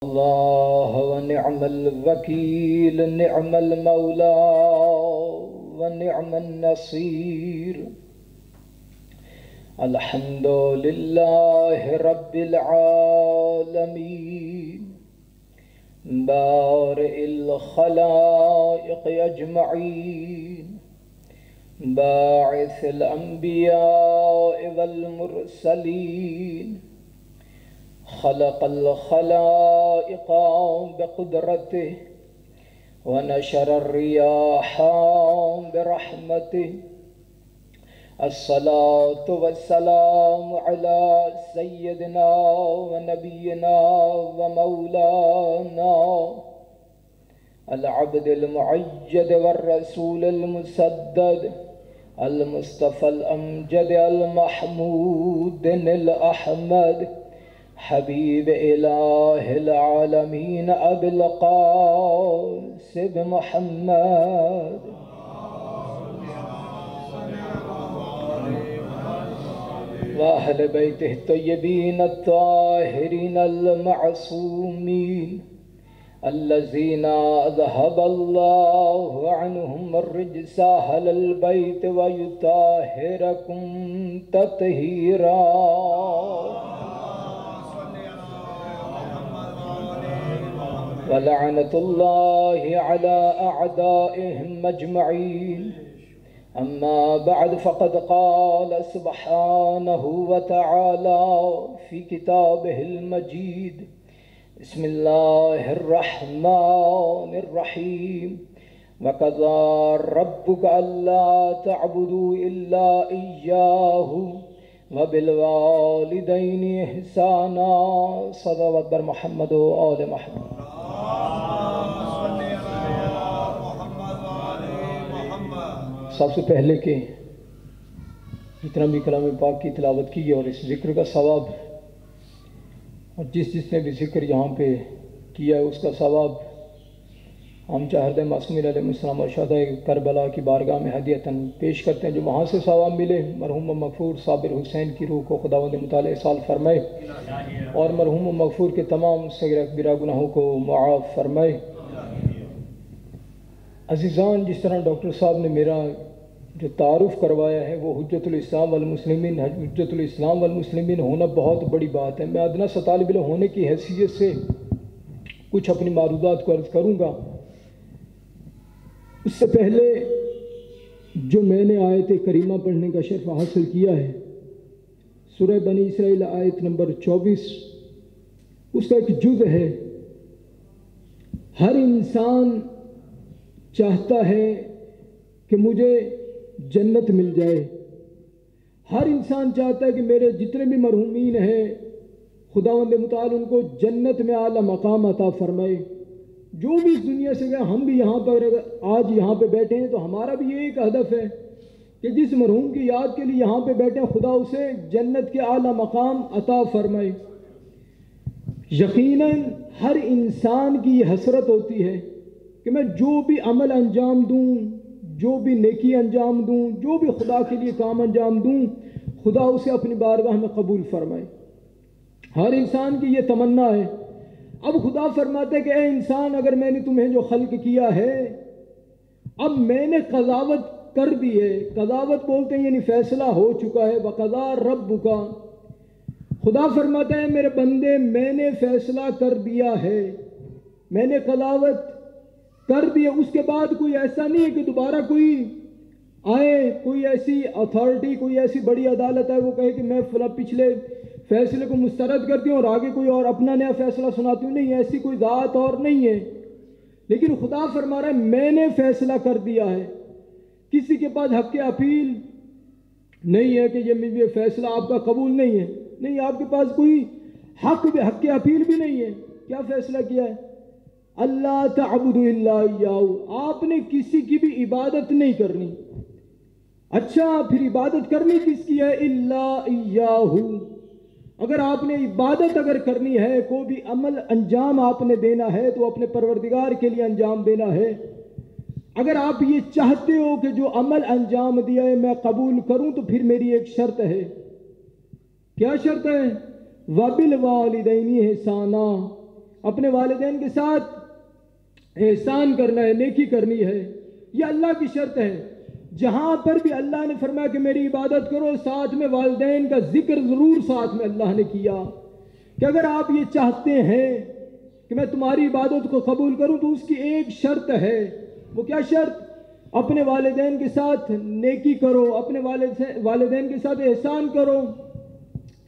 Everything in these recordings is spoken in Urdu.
الله ونعم الوكيل، نعم المولى ونعم النصير. الحمد لله رب العالمين، بارئ الخلائق أجمعين، باعث الأنبياء والمرسلين، خلق الخلائق بقدرته ونشر الرياح برحمته. الصلاة والسلام على سيدنا ونبينا ومولانا العبد المعجد والرسول المسدد المصطفى الأمجد المحمود الأحمد، حبيب إله العالمين أبي القاسم محمد وأهل بيته الطيبين الطاهرين المعصومين الذين أذهب الله عنهم الرجس أهل البيت ويطهركم تطهيرا. ولعنة الله على أعدائهم أجمعين. أما بعد، فقد قال سبحانه وتعالى في كتابه المجيد: بسم الله الرحمن الرحيم. وقضى ربك ألا تعبدوا إلا إياه وبالوالدين إحسانا. صلوات بر محمد و آل محمد. سب سے پہلے کہ جتنا بھی کلام پاک کی تلاوت کی ہے اور اس ذکر کا ثواب، اور جس نے بھی ذکر یہاں پہ کیا ہے اس کا ثواب ہم چاہردہ معصومین علیہ السلام اور شہدائے کربلا کی بارگاہ میں ہدیۃً پیش کرتے ہیں، جو وہاں سے ثواب ملے۔ مرحوم و مغفور صابر حسین کی روح کو خداوند متعال احسان فرمائے، اور مرحوم و مغفور کے تمام صغیرہ کبیرہ گناہوں کو معاف فرمائے۔ عزیزان، جس طرح ڈاکٹر صاحب نے میرا جو تعارف کروایا ہے وہ حجت الاسلام والمسلمین، حجت الاسلام والمسلمین ہونا بہت بڑی بات ہے۔ میں ادنا سا طالب علم ہونے کی حیثیت سے کچھ اپنی معروضات کو عرض کروں گا۔ اس سے پہلے جو میں نے آیت کریمہ پڑھنے کا شرف حاصل کیا ہے، سورہ بنی اسرائیل آیت نمبر 24، اس کا ایک جز ہے: ہر انسان چاہتا ہے کہ مجھے جنت مل جائے، ہر انسان چاہتا ہے کہ میرے جتنے بھی مرحومین ہیں خداوند متعال ان کو جنت میں اعلیٰ مقام عطا فرمائے۔ جو بھی اس دنیا سے گئے، ہم بھی یہاں پر آج یہاں پہ بیٹھے ہیں تو ہمارا بھی یہ ایک ہدف ہے کہ جس مرحوم کی یاد کے لیے یہاں پہ بیٹھے ہیں خدا اسے جنت کے اعلیٰ مقام عطا فرمائے۔ یقیناً ہر انسان کی یہ حسرت ہوتی ہے کہ میں جو بھی عمل انجام دوں، جو بھی نیکی انجام دوں، جو بھی خدا کے لیے کام انجام دوں، خدا اسے اپنی بارگاہ میں قبول فرمائے۔ ہر انسان کی یہ تمنا ہے۔ اب خدا فرماتے کہ اے انسان، اگر میں نے تمہیں جو خلق کیا ہے، اب میں نے قضاوت کر دی ہے۔ قضاوت بولتے ہیں یعنی فیصلہ ہو چکا ہے۔ وقضا ربک، خدا فرماتا ہے میرے بندے میں نے فیصلہ کر دیا ہے، میں نے قضاوت کر دیا۔ اس کے بعد کوئی ایسا نہیں ہے کہ دوبارہ کوئی آئے، کوئی ایسی اتھارٹی، کوئی ایسی بڑی عدالت ہے وہ کہے کہ میں فلاں پچھلے فیصلے کو مسترد کرتی ہوں اور آگے کوئی اور اپنا نیا فیصلہ سناتی ہوں۔ نہیں، ایسی کوئی ذات اور نہیں ہے۔ لیکن خدا فرما رہا ہے میں نے فیصلہ کر دیا ہے۔ کسی کے پاس حق اپیل نہیں ہے کہ یہ فیصلہ آپ کا قبول نہیں ہے۔ نہیں، آپ کے پاس کوئی حق اپیل بھی نہیں ہے۔ کیا فیصلہ کیا ہے؟ اللہ تعبدوا الا ایاہ، آپ نے کسی کی بھی عبادت نہیں کرنی۔ اچھا، پھر عبادت کرنی کس کی ہے؟ الا ایاہ، اگر آپ نے عبادت کرنی ہے، کوئی بھی عمل انجام آپ نے دینا ہے تو اپنے پروردگار کے لیے انجام دینا ہے۔ اگر آپ یہ چاہتے ہو کہ جو عمل انجام دیا ہے میں قبول کروں تو پھر میری ایک شرط ہے۔ کیا شرط ہے؟ وَبِالْوَالِدَيْنِ إِحْسَانًا، اپنے والدین کے ساتھ احسان کرنا ہے، نیکی کرنی ہے، یہ اللہ کی شرط ہے۔ جہاں پر بھی اللہ نے فرمایا کہ میری عبادت کرو، ساتھ میں والدین کا ذکر ضرور ساتھ میں اللہ نے کیا کہ اگر آپ یہ چاہتے ہیں کہ میں تمہاری عبادت کو قبول کروں تو اس کی ایک شرط ہے۔ وہ کیا شرط؟ اپنے والدین کے ساتھ نیکی کرو، اپنے والدین کے ساتھ احسان کرو،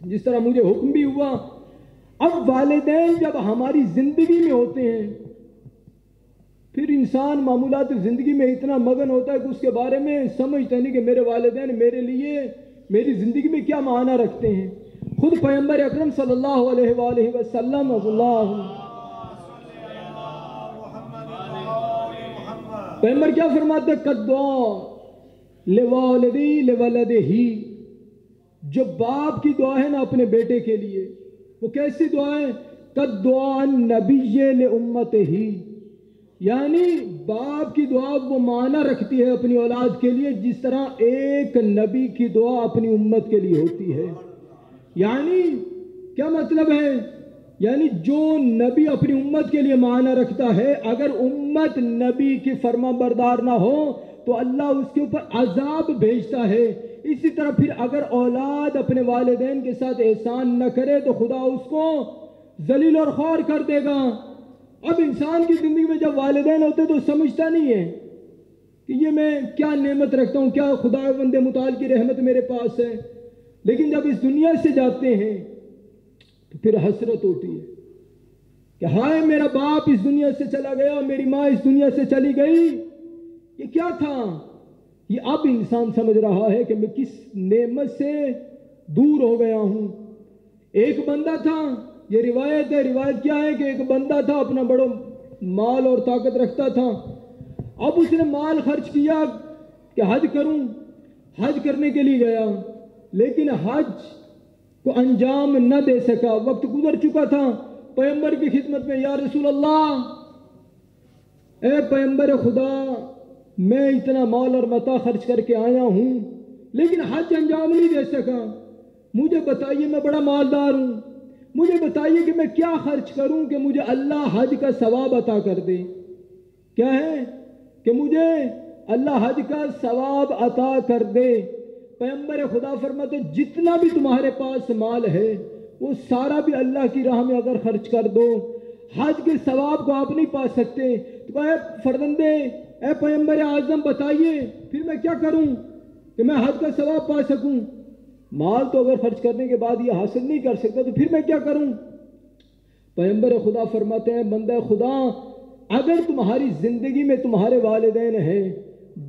جس طرح مجھے حکم بھی ہوا۔ اب والدین جب ہماری زندگی میں ہوتے ہیں، پھر انسان معمولات زندگی میں اتنا مگن ہوتا ہے کہ اس کے بارے میں سمجھتا نہیں کہ میرے والدین میرے لیے میری زندگی میں کیا معنی رکھتے ہیں۔ خود پیغمبر اکرم صلی اللہ علیہ وآلہ وسلم پیغمبر کیا فرماتے ہیں؟ قد دعا لوالدی لولدہ، جو باپ کی دعا ہے نا اپنے بیٹے کے لیے، وہ کیسی دعا ہے؟ قد دعا النبی لامتہ، یعنی باپ کی دعا وہ معنی رکھتی ہے اپنی اولاد کے لیے جس طرح ایک نبی کی دعا اپنی امت کے لیے ہوتی ہے۔ یعنی کیا مطلب ہے؟ یعنی جو نبی اپنی امت کے لیے معنی رکھتا ہے، اگر امت نبی کی فرما بردار نہ ہو تو اللہ اس کے اوپر عذاب بھیجتا ہے۔ اسی طرح پھر اگر اولاد اپنے والدین کے ساتھ احسان نہ کرے تو خدا اس کو ذلیل اور خوار کر دے گا۔ اب انسان کی زندگی میں جب والدین ہوتے تو سمجھتا نہیں ہے کہ یہ میں کیا نعمت رکھتا ہوں، کیا خدا بند متعال کی رحمت میرے پاس ہے، لیکن جب اس دنیا سے جاتے ہیں تو پھر حسرت ہوتی ہے کہ ہائے میرا باپ اس دنیا سے چلا گیا، میری ماں اس دنیا سے چلی گئی، یہ کیا تھا؟ یہ اب انسان سمجھ رہا ہے کہ میں کس نعمت سے دور ہو گیا ہوں۔ ایک بندہ تھا، یہ روایت ہے، روایت کیا ہے کہ ایک بندہ تھا، اپنا بڑا مال اور طاقت رکھتا تھا۔ اب اس نے مال خرچ کیا کہ حج کروں، حج کرنے کے لیے گیا، لیکن حج کو انجام نہ دے سکا، وقت گزر چکا تھا۔ پیغمبر کی خدمت میں، یا رسول اللہ، اے پیغمبر خدا، میں اتنا مال اور متاع خرچ کر کے آیا ہوں لیکن حج انجام نہیں دے سکا، مجھے بتائیے، میں بڑا مالدار ہوں، مجھے بتائیے کہ میں کیا خرچ کروں کہ مجھے اللہ حج کا ثواب عطا کر دے۔ کیا ہے کہ مجھے اللہ حج کا ثواب عطا کر دے۔ پیغمبر خدا فرماتے جتنا بھی تمہارے پاس مال ہے وہ سارا بھی اللہ کی راہ میں اگر خرچ کر دو، حج کے ثواب کو آپ نہیں پا سکتے۔ تو اے فرزندے، اے پیغمبر اعظم، بتائیے پھر میں کیا کروں کہ میں حج کا ثواب پا سکوں؟ مال تو اگر خرچ کرنے کے بعد یہ حاصل نہیں کر سکتا تو پھر میں کیا کروں؟ پیغمبر خدا فرماتے ہیں بندہ خدا، اگر تمہاری زندگی میں تمہارے والدین ہیں،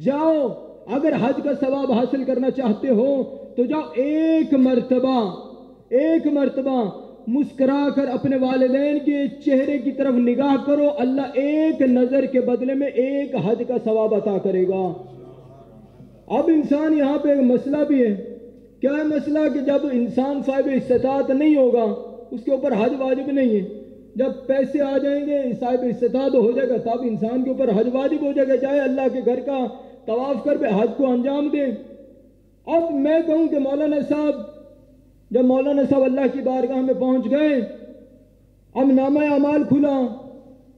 جاؤ، اگر حج کا ثواب حاصل کرنا چاہتے ہو تو جاؤ، ایک مرتبہ مسکرا کر اپنے والدین کے چہرے کی طرف نگاہ کرو، اللہ ایک نظر کے بدلے میں ایک حج کا ثواب عطا کرے گا۔ اب انسان یہاں پہ ایک مسئلہ بھی ہے۔ کیا ہے مسئلہ؟ کہ جب انسان صاحب استطاعت نہیں ہوگا اس کے اوپر حج واجب نہیں ہے، جب پیسے آ جائیں گے صاحب استطاعت ہو جائے گا تب انسان کے اوپر حج واجب ہو جائے گا، چاہے اللہ کے گھر کا طواف کر کے حج کو انجام دے۔ اب میں کہوں کہ مولانا صاحب، جب مولانا صاحب اللہ کی بارگاہ میں پہنچ گئے، اب نامہ اعمال کھلا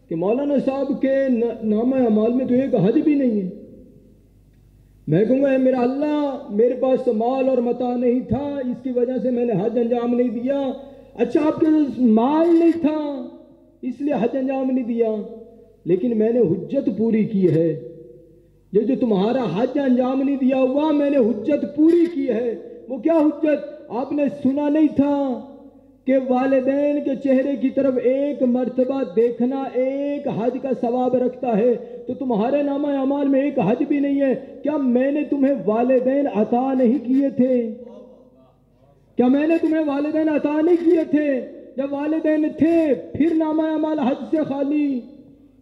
کہ مولانا صاحب کے نامہ اعمال میں تو ایک حج بھی نہیں ہے۔ میں کہوں گا اے میرا اللہ، میرے پاس تو مال اور متاع نہیں تھا، اس کی وجہ سے میں نے حج انجام نہیں دیا۔ اچھا، آپ کے پاس مال نہیں تھا اس لیے حج انجام نہیں دیا، لیکن میں نے حجت پوری کی ہے۔ یہ جو تمہارا حج انجام نہیں دیا ہوا، میں نے حجت پوری کی ہے۔ وہ کیا حجت؟ آپ نے سنا نہیں تھا کہ والدین کے چہرے کی طرف ایک مرتبہ دیکھنا ایک حج کا ثواب رکھتا ہے، تو تمہارے نامہ اعمال میں ایک حج بھی نہیں ہے۔ کیا میں نے تمہیں والدین عطا نہیں کیے تھے؟ کیا میں نے تمہیں والدین عطا نہیں کیے تھے؟ جب والدین تھے پھر نامہ اعمال حج سے خالی۔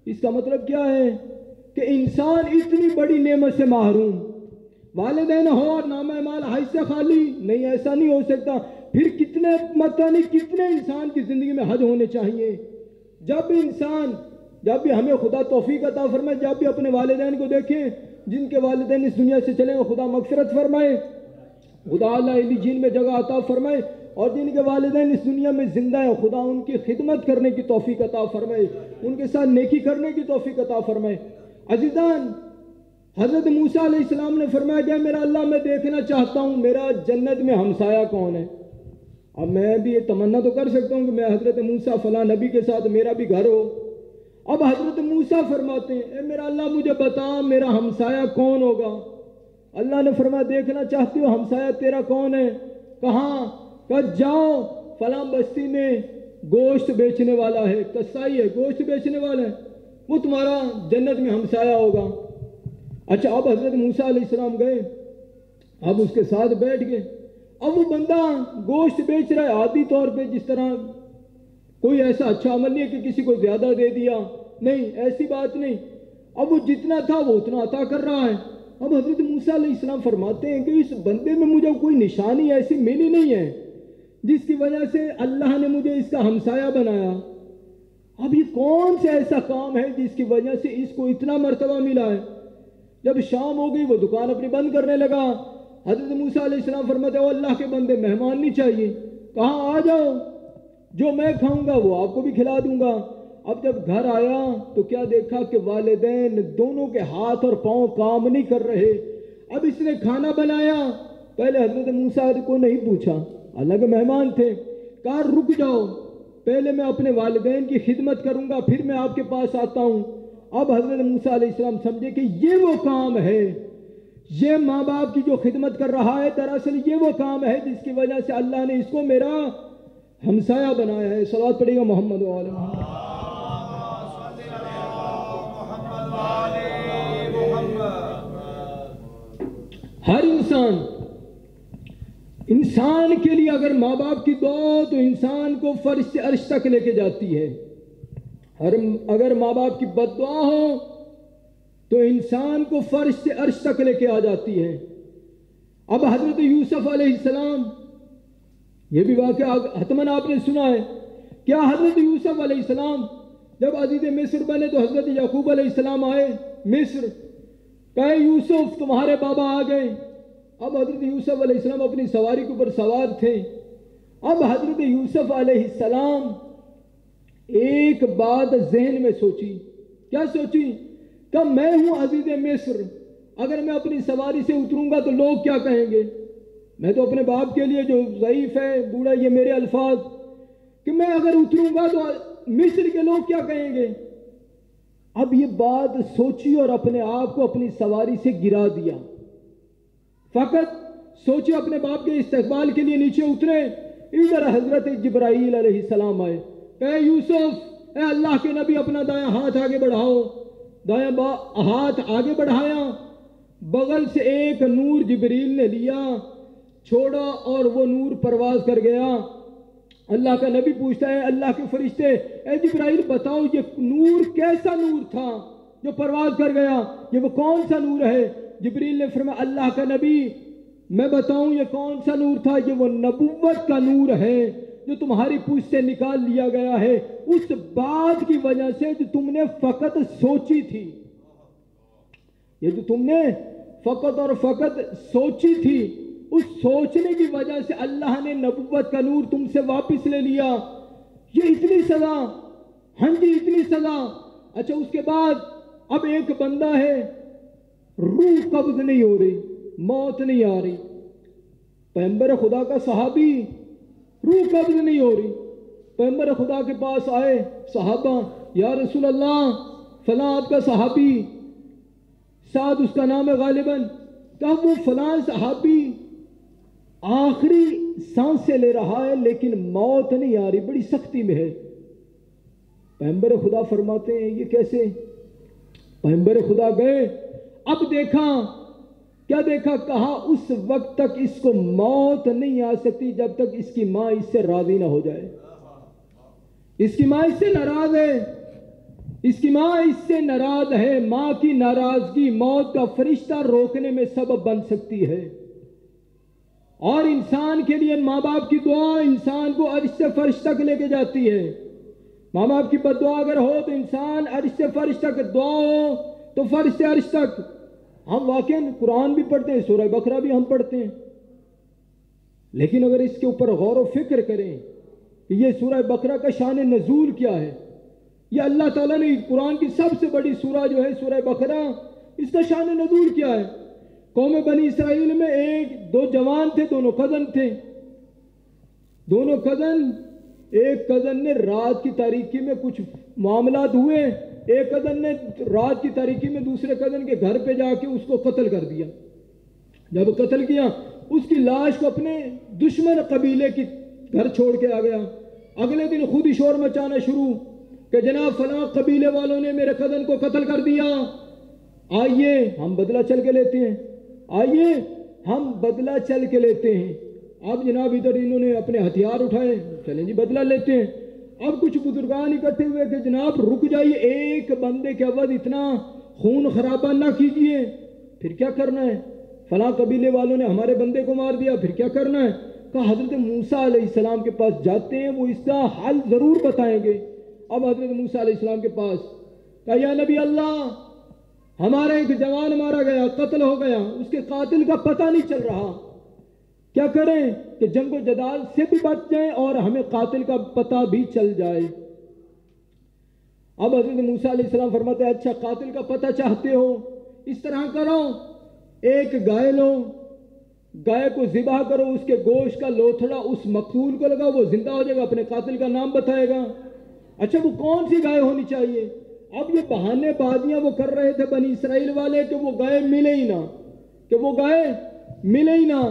اس کا مطلب کیا ہے کہ انسان اتنی بڑی نعمت سے محروم، والدین ہو اور نامہ اعمال حج سے خالی؟ نہیں، ایسا نہیں ہو سکتا۔ پھر کتنے انسان کی زندگی میں حج ہونے چاہیے۔ جب بھی ہمیں خدا توفیق عطا فرمائے، جب بھی اپنے والدین کو دیکھیں، جن کے والدین اس دنیا سے چلے گئے، خدا مغفرت فرمائے، خدا اللہ علی جین میں جگہ عطا فرمائے، اور جن کے والدین اس دنیا میں زندہ ہیں خدا ان کی خدمت کرنے کی توفیق عطا فرمائے، ان کے ساتھ نیکی کرنے کی توفیق عطا فرمائے۔ عزیزان، حضرت موسیٰ علیہ السلام نے فرمایا کہ میرا اللہ میں دیکھنا چاہتا ہوں میرا جنت میں ہمسایہ کون ہے۔ اب میں بھی یہ تمنا تو کر سکتا ہوں کہ میں حضرت موسیٰ فلاں نبی کے ساتھ میرا بھی گھر ہو۔ اب حضرت موسیٰ فرماتے ہیں اے میرا اللہ مجھے بتا میرا ہمسایہ کون ہوگا۔ اللہ نے فرمایا دیکھنا چاہتی ہو ہمسایہ تیرا کون ہے؟ کہاں؟ کہ جاؤ فلاں بستی میں گوشت بیچنے والا ہے، کسائی ہے، گوشت بیچنے والا ہے، وہ تمہارا جنت میں ہمسایہ ہوگا۔ اچھا، اب حضرت موسیٰ علیہ السلام گئے، اب اس کے ساتھ بیٹھ گئے۔ اب وہ بندہ گوشت بیچ رہا ہے عادی طور پہ، جس طرح کوئی ایسا اچھا عمل نہیں ہے کہ کسی کو زیادہ دے دیا، نہیں، ایسی بات نہیں۔ اب وہ جتنا تھا وہ اتنا عطا کر رہا ہے۔ اب حضرت موسیٰ علیہ السلام فرماتے ہیں کہ اس بندے میں مجھے کوئی نشانی ایسی ملی نہیں ہے جس کی وجہ سے اللہ نے مجھے اس کا ہمسایہ بنایا۔ اب یہ کون سا ایسا کام ہے جس کی وجہ سے اس کو اتنا مرتبہ ملا ہے؟ جب شام ہو گئی وہ دکان اپنی بند کرنے لگا۔ حضرت موسیٰ علیہ السلام فرماتے ہیں اللہ کے بندے مہمان نہیں چاہیے، کہاں آ جاؤ، جو میں کھاؤں گا وہ آپ کو بھی کھلا دوں گا۔ اب جب گھر آیا تو کیا دیکھا کہ والدین دونوں کے ہاتھ اور پاؤں کام نہیں کر رہے۔ اب اس نے کھانا بنایا، پہلے حضرت موسیٰ کو نہیں پوچھا، اللہ کے مہمان تھے، کہا رک جاؤ، پہلے میں اپنے والدین کی خدمت کروں گا پھر میں آپ کے پاس آتا ہوں۔ اب حضرت موسیٰ علیہ السلام سمجھے کہ یہ وہ کام ہے، یہ ماں باپ کی جو خدمت کر رہا ہے دراصل یہ وہ کام ہے جس کی وجہ سے اللہ نے اس کو میرا ہمسایہ بنایا ہے۔ صلوات پڑھیے گا محمد و آل محمد۔ ہر انسان کے لیے اگر ماں باپ کی دعا ہو تو انسان کو فرش سے عرش تک لے کے جاتی ہے، اگر ماں باپ کی بد دعا ہو تو انسان کو فرش سے عرش تک لے کے آ جاتی ہے۔ اب حضرت یوسف علیہ السلام، یہ بھی واقعہ حتماً آپ نے سنا ہے، کیا حضرت یوسف علیہ السلام جب عزیز مصر بنے تو حضرت یعقوب علیہ السلام آئے مصر، کہے یوسف تمہارے بابا آ گئے۔ اب حضرت یوسف علیہ السلام اپنی سواری کے اوپر سوار تھے۔ اب حضرت یوسف علیہ السلام ایک بات ذہن میں سوچی، کیا سوچی؟ کہ میں ہوں عزیز مصر، اگر میں اپنی سواری سے اتروں گا تو لوگ کیا کہیں گے؟ میں تو اپنے باپ کے لیے جو ضعیف ہے بوڑھا، یہ میرے الفاظ کہ میں اگر اتروں گا تو مصر کے لوگ کیا کہیں گے؟ اب یہ بات سوچی اور اپنے آپ کو اپنی سواری سے گرا دیا، فقط سوچے اپنے باپ کے استقبال کے لیے نیچے اترے، ادھر حضرت جبرائیل علیہ السلام آئے، کہے یوسف اے اللہ کے نبی اپنا دایاں ہاتھ آگے بڑھاؤ۔ دایاں ہاتھ آگے بڑھایا، بغل سے ایک نور جبریل نے لیا، چھوڑا اور وہ نور پرواز کر گیا۔ اللہ کا نبی پوچھتا ہے اللہ کے فرشتے اے جبرائیل بتاؤ یہ نور کیسا نور تھا جو پرواز کر گیا، یہ وہ کون سا نور ہے؟ جبریل نے فرمایا اللہ کا نبی میں بتاؤں یہ کون سا نور تھا؟ یہ وہ نبوت کا نور ہے جو تمہاری پوچھ سے نکال لیا گیا ہے اس بات کی وجہ سے جو تم نے فقط سوچی تھی۔ یہ جو تم نے فقط اور فقط سوچی تھی، اس سوچنے کی وجہ سے اللہ نے نبوت کا نور تم سے واپس لے لیا۔ یہ اتنی سزا، ہاں جی اتنی سزا۔ اچھا اس کے بعد اب ایک بندہ ہے، روح قبض نہیں ہو رہی، موت نہیں آ رہی، پیغمبر خدا کا صحابی، روح قبض نہیں ہو رہی، پیغمبر خدا کے پاس آئے صحابہ، یا رسول اللہ فلاں آپ کا صحابی، سعد اس کا نام ہے غالباً، کہ وہ فلاں صحابی آخری سانسیں لے رہا ہے لیکن موت نہیں آ رہی، بڑی سختی میں ہے۔ پیغمبر خدا فرماتے ہیں یہ کیسے؟ پیغمبر خدا گئے، اب دیکھا، کیا دیکھا؟ کہا اس وقت تک اس کو موت نہیں آ سکتی جب تک اس کی ماں اس سے راضی نہ ہو جائے۔ اس کی ماں اس سے ناراض ہے، اس کی ماں اس سے ناراض ہے۔ ماں کی ناراضگی موت کا فرشتہ روکنے میں سبب بن سکتی ہے۔ اور انسان کے لیے ماں باپ کی دعا انسان کو عرش سے فرش تک لے کے جاتی ہے۔ ماں باپ کی بد دعا اگر ہو تو انسان عرش سے فرش تک، دعا ہو تو فرش سے عرش تک۔ ہم واقعاً قرآن بھی پڑھتے ہیں، سورہ بقرہ بھی ہم پڑھتے ہیں، لیکن اگر اس کے اوپر غور و فکر کریں کہ یہ سورہ بقرہ کا شان نزول کیا ہے، یہ اللہ تعالیٰ نے قرآن کی سب سے بڑی سورہ جو ہے سورہ بقرہ، اس کا شان نزول کیا ہے؟ قوم بنی اسرائیل میں دو جوان تھے، دونوں کزن تھے، دونوں کزن، ایک کزن نے رات کی تاریکی میں کچھ معاملات ہوئے، ایک کزن نے رات کی تاریکی میں دوسرے کزن کے گھر پہ جا کے اس کو قتل کر دیا۔ جب قتل کیا، اس کی لاش کو اپنے دشمن قبیلے کی گھر چھوڑ کے آ گیا۔ اگلے دن خود ہی شور مچانا شروع کہ جناب فلاں قبیلے والوں نے میرے کزن کو قتل کر دیا، آئیے ہم بدلہ چل کے لیتے ہیں، آئیے ہم بدلہ چل کے لیتے ہیں۔ اب جناب ادھر انہوں نے اپنے ہتھیار اٹھائے، چلیں جی بدلہ لیتے ہیں۔ اب کچھ بزرگان اکٹھے ہوئے کہ جناب رک جائیے، ایک بندے کے عوض اتنا خون خرابہ نہ کیجئے، پھر کیا کرنا ہے؟ فلاں قبیلے والوں نے ہمارے بندے کو مار دیا، پھر کیا کرنا ہے؟ کہا حضرت موسیٰ علیہ السلام کے پاس جاتے ہیں، وہ اس کا حل ضرور بتائیں گے۔ اب حضرت موسیٰ علیہ السلام کے پاس کہا یا نبی اللہ، ہمارا ایک جوان مارا گیا، قتل ہو گیا، اس کے قاتل کا پتہ نہیں چل رہا، کیا کریں کہ جنگ و جدال سے بھی بچ جائیں اور ہمیں قاتل کا پتہ بھی چل جائے۔ اب حضرت موسیٰ علیہ السلام فرماتے ہیں اچھا قاتل کا پتہ چاہتے ہو، اس طرح کرو، ایک گائے لو، گائے کو ذبح کرو، اس کے گوشت کا لوتھڑا اس مقتول کو لگاؤ، وہ زندہ ہو جائے گا، اپنے قاتل کا نام بتائے گا۔ اچھا وہ کون سی گائے ہونی چاہیے؟ اب یہ بہانے بازیاں وہ کر رہے تھے بنی اسرائیل والے کہ وہ گائے ملے ہی نہ، کہ وہ گائے ملے ہی نہ۔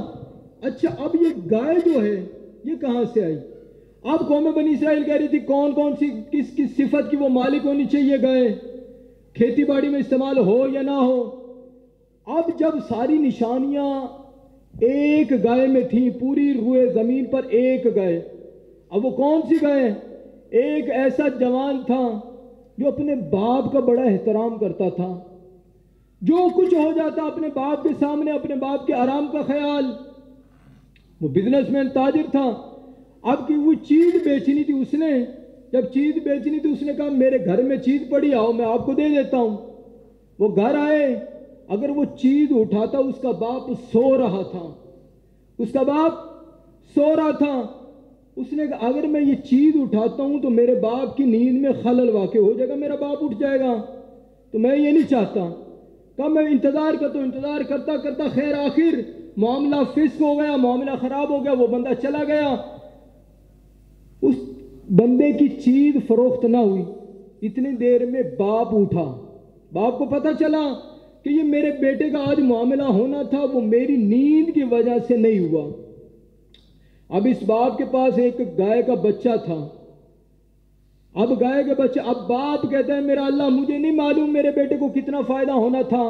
اچھا اب یہ گائے جو ہے یہ کہاں سے آئی؟ اب قوم بنی اسرائیل کہہ رہی تھی کون کون سی کس کس صفت کی وہ مالک ہونی چاہیے گائے، کھیتی باڑی میں استعمال ہو یا نہ ہو۔ اب جب ساری نشانیاں ایک گائے میں تھیں، پوری روئے زمین پر ایک گائے، اب وہ کون سی گائے؟ ایک ایسا جوان تھا جو اپنے باپ کا بڑا احترام کرتا تھا، جو کچھ ہو جاتا اپنے باپ کے سامنے، اپنے باپ کے آرام کا خیال، وہ بزنس مین تاجر تھا۔ اب کی وہ چیز بیچنی تھی، اس نے جب چیز بیچنی تھی اس نے کہا میرے گھر میں چیز پڑی، آؤ میں آپ کو دے دیتا ہوں۔ وہ گھر آئے، اگر وہ چیز اٹھاتا اس کا باپ سو رہا تھا، اس کا باپ سو رہا تھا، اس نے کہا اگر میں یہ چیز اٹھاتا ہوں تو میرے باپ کی نیند میں خلل واقع ہو جائے گا، میرا باپ اٹھ جائے گا، تو میں یہ نہیں چاہتا۔ کہا میں انتظار کرتا ہوں، انتظار کرتا کرتا خیر آخر معاملہ فسق ہو گیا، معاملہ خراب ہو گیا، وہ بندہ چلا گیا، اس بندے کی چیز فروخت نہ ہوئی۔ اتنی دیر میں باپ اٹھا، باپ کو پتہ چلا کہ یہ میرے بیٹے کا آج معاملہ ہونا تھا، وہ میری نیند کی وجہ سے نہیں ہوا۔ اب اس باپ کے پاس ایک گائے کا بچہ تھا، اب گائے کے بچہ، اب باپ کہتا ہے میرا اللہ مجھے نہیں معلوم میرے بیٹے کو کتنا فائدہ ہونا تھا،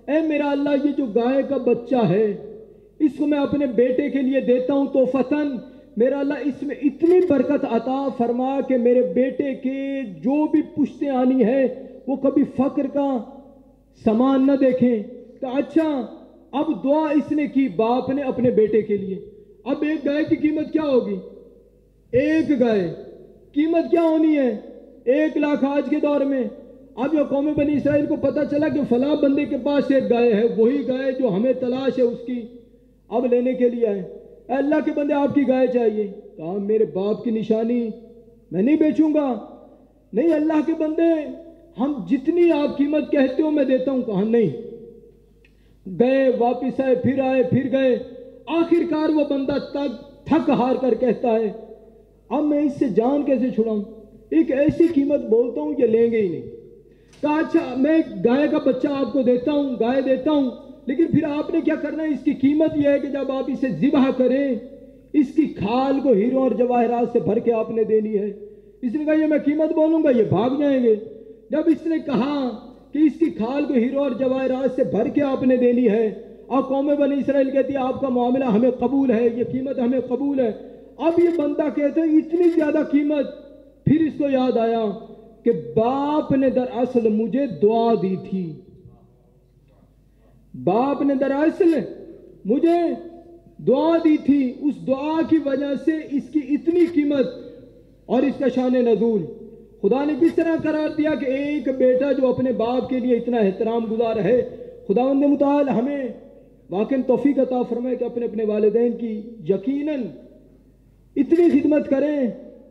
اے میرا اللہ یہ جو گائے کا بچہ ہے اس کو میں اپنے بیٹے کے لیے دیتا ہوں تو فتن، میرا اللہ اس میں اتنی برکت عطا فرما کہ میرے بیٹے کے جو بھی پشتے آنی ہے وہ کبھی فقر کا سامان نہ دیکھیں۔ تو اچھا اب دعا اس نے کی باپ نے اپنے بیٹے کے لیے۔ اب ایک گائے کی قیمت کیا ہوگی؟ ایک گائے قیمت کیا ہونی ہے؟ 1 لاکھ آج کے دور میں۔ اب یہ قوم بنی اسرائیل کو پتہ چلا کہ فلاں بندے کے پاس ایک گائے ہے، وہی گائے جو ہمیں تلاش ہے اس کی، اب لینے کے لیے آئے۔ اے اللہ کے بندے آپ کی گائے چاہیے، کہا میرے باپ کی نشانی میں نہیں بیچوں گا۔ نہیں اللہ کے بندے ہم جتنی آپ قیمت کہتے ہو میں دیتا ہوں، کہا نہیں۔ گئے واپس آئے، پھر گئے، آخر کار وہ بندہ تھک ہار کر کہتا ہے اب میں اس سے جان کیسے چھڑاؤں، ایک ایسی قیمت بولتا ہوں یہ لیں گے ہی نہیں۔ کہا اچھا میں گائے کا بچہ آپ کو دیتا ہوں، گائے دیتا ہوں، لیکن پھر آپ نے کیا کرنا ہے، اس کی قیمت یہ ہے کہ جب آپ اسے ذبح کریں اس کی کھال کو ہیروں اور جواہرات سے بھر کے آپ نے دینی ہے۔ اس نے کہا یہ میں قیمت بولوں گا یہ بھاگ جائیں گے۔ جب اس نے کہا کہ اس کی کھال کو ہیروں اور جواہرات سے بھر کے آپ نے دینی ہے، اور قوم بنی اسرائیل کہتی ہے آپ کا معاملہ ہمیں قبول ہے، یہ قیمت ہمیں قبول ہے۔ اب یہ بندہ کہتے ہیں اتنی زیادہ قیمت، پھر اس کو یاد آیا کہ باپ نے دراصل مجھے دعا دی تھی، باپ نے دراصل مجھے دعا دی تھی، اس دعا کی وجہ سے اس کی اتنی قیمت اور اس کا شان نزول خدا نے کس طرح قرار دیا کہ ایک بیٹا جو اپنے باپ کے لیے اتنا احترام گزار ہے۔ خداوند متعال ہمیں واقعاً توفیق عطا فرمائے کہ اپنے اپنے والدین کی یقیناً اتنی خدمت کریں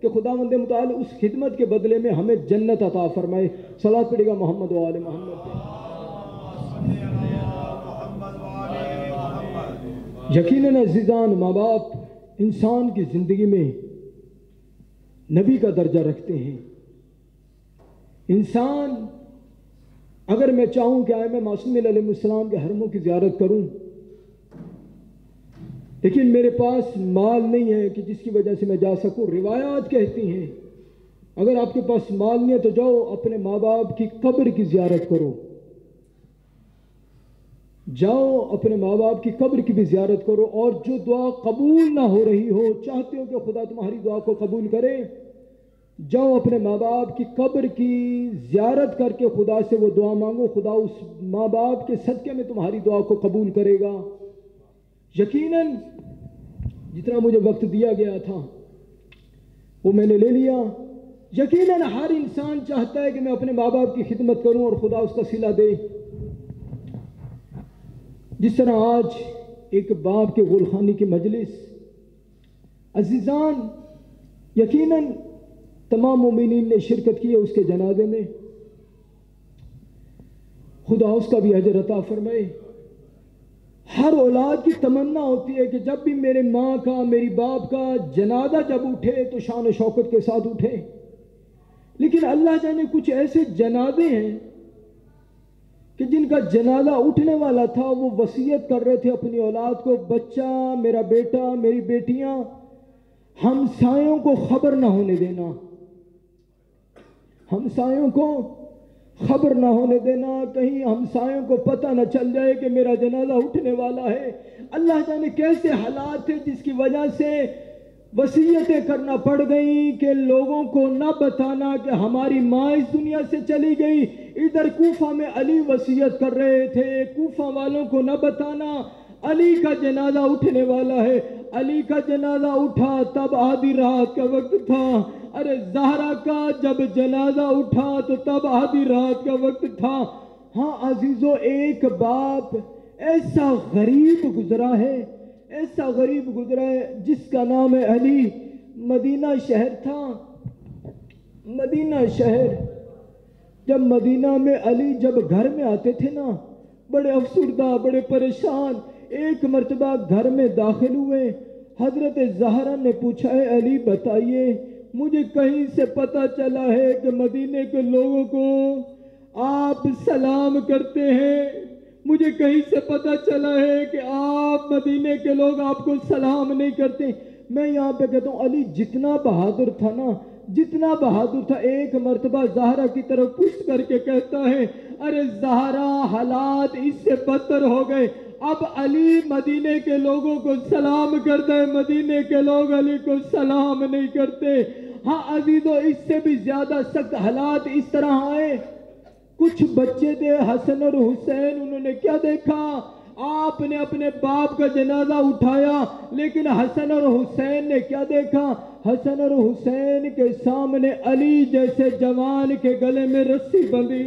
کہ خداوند متعال اس خدمت کے بدلے میں ہمیں جنت عطا فرمائے. صلوات پڑھے گا محمد و آل محمد پہ. یقیناً عزیزان، ماں باپ انسان کی زندگی میں نبی کا درجہ رکھتے ہیں. انسان اگر میں چاہوں کہ میں معصوم علیہ السلام کے حرموں کی زیارت کروں، لیکن میرے پاس مال نہیں ہے کہ جس کی وجہ سے میں جا سکوں. روایات کہتی ہیں اگر آپ کے پاس مال نہیں ہے تو جاؤ اپنے ماں باپ کی قبر کی زیارت کرو، جاؤ اپنے ماں باپ کی قبر کی بھی زیارت کرو، اور جو دعا قبول نہ ہو رہی ہو، چاہتے ہو کہ خدا تمہاری دعا کو قبول کرے، جاؤ اپنے ماں باپ کی قبر کی زیارت کر کے خدا سے وہ دعا مانگو. خدا اس ماں باپ کے صدقے میں تمہاری دعا کو قبول کرے گا. یقیناً جتنا مجھے وقت دیا گیا تھا وہ میں نے لے لیا. یقیناً ہر انسان چاہتا ہے کہ میں اپنے ماں باپ کی خدمت کروں اور خدا اس کا صلہ دے. جس طرح آج ایک باپ کے غلخانی کی مجلس، عزیزان یقیناً تمام مومنین نے شرکت کی ہے اس کے جنازے میں. خدا اس کا بھی اجر عطا فرمائے. ہر اولاد کی تمنا ہوتی ہے کہ جب بھی میرے ماں کا، میری باپ کا جنازہ جب اٹھے تو شان و شوکت کے ساتھ اٹھے. لیکن اللہ جانے کچھ ایسے جنازے ہیں کہ جن کا جنازہ اٹھنے والا تھا وہ وصیت کر رہے تھے اپنی اولاد کو، بچہ، میرا بیٹا، میری بیٹیاں، ہمسایوں کو خبر نہ ہونے دینا، ہمسایوں کو خبر نہ ہونے دینا، کہیں ہمسایوں کو پتہ نہ چل جائے کہ میرا جنازہ اٹھنے والا ہے. اللہ جانے کیسے حالات تھے جس کی وجہ سے وصیتیں کرنا پڑ گئیں کہ لوگوں کو نہ بتانا کہ ہماری ماں اس دنیا سے چلی گئی. ادھر کوفہ میں علی وصیت کر رہے تھے، کوفہ والوں کو نہ بتانا علی کا جنازہ اٹھنے والا ہے. علی کا جنازہ اٹھا تب آدھی رات کا وقت تھا. ارے زہرا کا جب جنازہ اٹھا تو تب آدھی رات کا وقت تھا. ہاں عزیزو، ایک باپ ایسا غریب گزرا ہے، ایسا غریب گزرا ہے جس کا نام ہے علی. مدینہ شہر تھا، مدینہ شہر. جب مدینہ میں علی جب گھر میں آتے تھے نا، بڑے افسردہ، بڑے پریشان. ایک مرتبہ گھر میں داخل ہوئے، حضرت زہرا نے پوچھا، اے علی بتائیے، مجھے کہیں سے پتہ چلا ہے کہ مدینے کے لوگوں کو آپ سلام کرتے ہیں، مجھے کہیں سے پتہ چلا ہے کہ آپ مدینے کے لوگ آپ کو سلام نہیں کرتے. میں یہاں پہ کہتا ہوں علی جتنا بہادر تھا نا، جتنا بہادر تھا، ایک مرتبہ زہرا کی طرف پشت کر کے کہتا ہے، ارے زہرا حالات اس سے بدتر ہو گئے، اب علی مدینے کے لوگوں کو سلام کرتا ہے، مدینے کے لوگ علی کو سلام نہیں کرتے. ہاں عزیزو، اس سے بھی زیادہ سخت حالات اس طرح آئے. کچھ بچے تھے حسن اور حسین، انہوں نے کیا دیکھا؟ آپ نے اپنے باپ کا جنازہ اٹھایا، لیکن حسن اور حسین نے کیا دیکھا؟ حسن اور حسین کے سامنے علی جیسے جوان کے گلے میں رسی بندھی،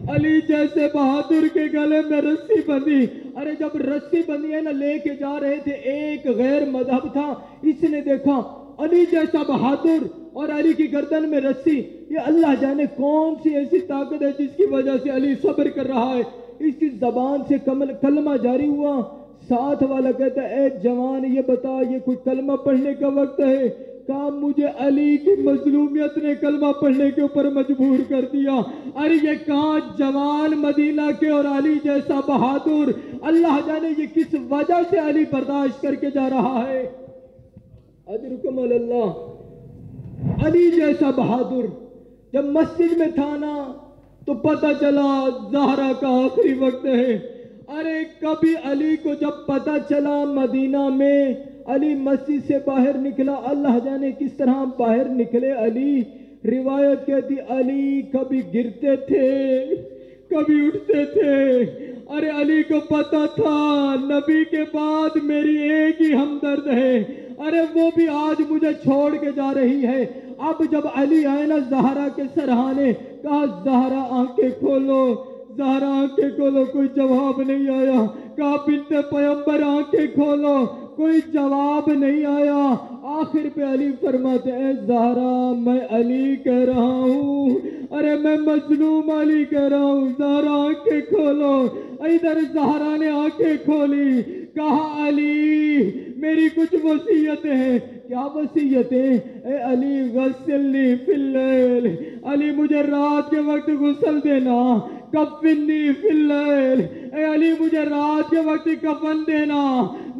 علی جیسے بہادر کے گلے میں رسی بندھی. ارے جب رسی بندھی ہے نا، لے کے جا رہے تھے، ایک غیر مذہب تھا، اس نے دیکھا علی جیسا بہادر اور علی کی گردن میں رسی. یہ اللہ جانے کون سی ایسی طاقت ہے جس کی وجہ سے علی صبر کر رہا ہے. اس کی زبان سے کلمہ جاری ہوا. ساتھ والا کہتا ہے، اے جوان یہ بتا، یہ کوئی کلمہ پڑھنے کا وقت ہے؟ کہا مجھے علی کی مظلومیت نے کلمہ پڑھنے کے اوپر مجبور کر دیا. ارے یہ کہاں جوان مدینہ کے اور علی جیسا بہادر، اللہ جانے یہ کس وجہ سے علی برداشت کر کے جا رہا ہے. اجرکم اللہ، علی جیسا بہادر جب مسجد میں تھا نا تو پتہ چلا زہرا کا آخری وقت ہے. ارے کبھی علی کو جب پتہ چلا مدینہ میں، علی مسجد سے باہر نکلا، اللہ جانے کس طرح باہر نکلے علی. روایت کہتی علی کبھی گرتے تھے، کبھی اٹھتے تھے. ارے علی کو پتہ تھا نبی کے بعد میری ایک ہی ہمدرد ہے، ارے وہ بھی آج مجھے چھوڑ کے جا رہی ہے. اب جب علی آئے نا زہرا کے سرہانے، کہا زہرا آنکھیں کھولو. زہرا آنکھیں کھولو، کوئی جواب نہیں آیا. کہا بنت پیغمبر آنکھیں کھولو، کوئی جواب نہیں آیا. آخر پہ علی فرماتے ہیں زہرا میں علی کہہ رہا ہوں، ارے میں مظلوم علی کہہ رہا ہوں، زہرا آنکھیں کھولو. ادھر زہرا نے آنکھیں کھولی، کہا علی میری کچھ وصیتیں ہیں. کیا وصیتیں؟ اے علی غسلنی فی اللیل، علی مجھے رات کے وقت غسل دینا. کفنی فی اللیل، اے علی مجھے رات کے وقت کفن دینا.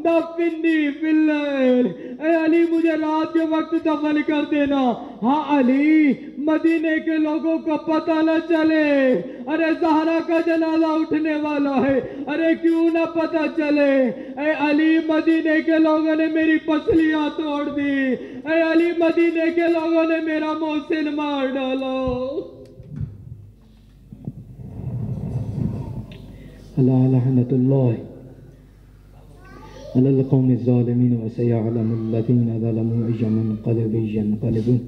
دفنی فی اللیل، اے علی مجھے رات کے وقت دفن کر دینا. ہاں علی مدینے کے لوگوں کو پتہ نہ چلے، ارے زہرا کا جنازہ اٹھنے والا ہے، ارے کیوں نہ پتہ چلے. اے علی مدینے کے لوگوں نے میری پسلیاں توڑ دی، اے علی مدینے کے لوگوں نے میرا محسن مار ڈالا. اللہ لعنت اللہ علی القوم الظالمین وسيعلم الذين ظلموا أي منقلب ينقلبون.